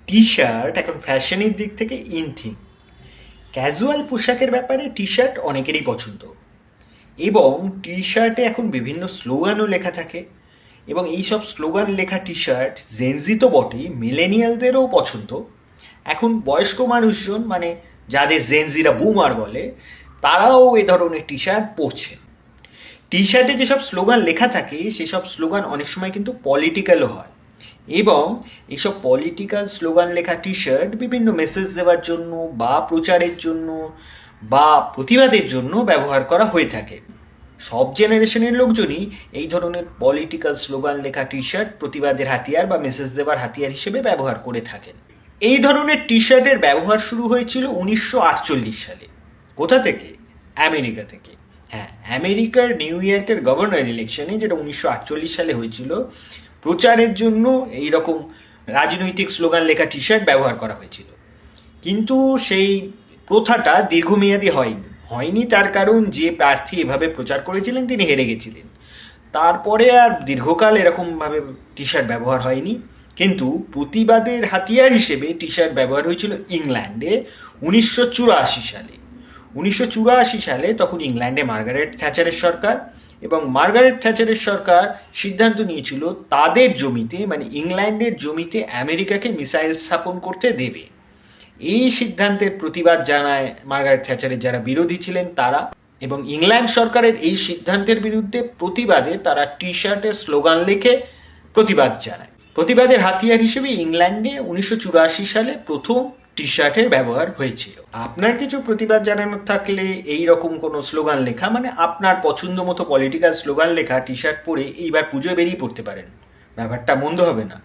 T shirt এখন ফ্যাশনের দিক থেকে ইন থিং। ক্যাজুয়াল পোশাকের ব্যাপারে টি শার্ট অনেকেরই পছন্দ, এবং টি শার্টে এখন বিভিন্ন স্লোগানও লেখা থাকে। এবং এই সব স্লোগান লেখা টি শার্ট জেনজি তো বটেই, মিলেনিয়ালদেরও পছন্দ। এখন বয়স্ক মানুষজন, মানে যাদের জেনজিরা বুমার বলে, তারাও এ ধরনের টি শার্ট পরছে। টি শার্টে যেসব স্লোগান লেখা থাকে সেসব স্লোগান অনেক সময় কিন্তু পলিটিক্যালও হয়, এবং এইসব পলিটিক্যাল স্লোগান লেখা টি শার্ট বিভিন্ন মেসেজ দেওয়ার জন্য বা প্রচারের জন্য বা প্রতিবাদের জন্য ব্যবহার করা হয়ে থাকে। সব জেনারেশনের লোকজনই এই ধরনের পলিটিক্যাল স্লোগান লেখা টি শার্ট প্রতিবাদের হাতিয়ার বা মেসেজ দেওয়ার হাতিয়ার হিসেবে ব্যবহার করে থাকেন। এই ধরনের টি শার্টের ব্যবহার শুরু হয়েছিল 1948 সালে। কোথা থেকে? আমেরিকা থেকে। হ্যাঁ, আমেরিকার নিউ ইয়র্কের গভর্নর ইলেকশনে, যেটা 1948 সালে হয়েছিল, প্রচারের জন্য এই রকম রাজনৈতিক স্লোগান লেখা টি শার্ট ব্যবহার করা হয়েছিল। কিন্তু সেই প্রথাটা দীর্ঘমেয়াদী হয়নি তার কারণ যে প্রার্থী এভাবে প্রচার করেছিলেন তিনি হেরে গেছিলেন। তারপরে আর দীর্ঘকাল এরকমভাবে টি শার্ট ব্যবহার হয়নি। কিন্তু প্রতিবাদের হাতিয়ার হিসেবে টি শার্ট ব্যবহার হয়েছিল ইংল্যান্ডে 1984 সালে। 1984 সালে তখন ইংল্যান্ডে মার্গারেট থ্যাচারের সরকার, এবং মার্গারেট থ্যাচারের সরকার সিদ্ধান্ত নিয়েছিল তাদের জমিতে, মানে ইংল্যান্ডের জমিতে আমেরিকাকে মিসাইল স্থাপন করতে দেবে। এই সিদ্ধান্তের প্রতিবাদ জানায় মার্গারেট থ্যাচারের যারা বিরোধী ছিলেন তারা, এবং ইংল্যান্ড সরকারের এই সিদ্ধান্তের বিরুদ্ধে প্রতিবাদে তারা টি শার্টের স্লোগান লিখে প্রতিবাদ জানায়। প্রতিবাদের হাতিয়ার হিসেবে ইংল্যান্ডে 1984 সালে প্রথম টি শার্টের ব্যবহার হয়েছিল। আপনার কিছু প্রতিবাদ জানানোর থাকলে এই রকম কোনো স্লোগান লেখা, মানে আপনার পছন্দ মতো পলিটিক্যাল স্লোগান লেখা টি শার্ট পরে এইবার পুজোয় বেরিয়ে পড়তে পারেন, ব্যাপারটা মন্দ হবে না।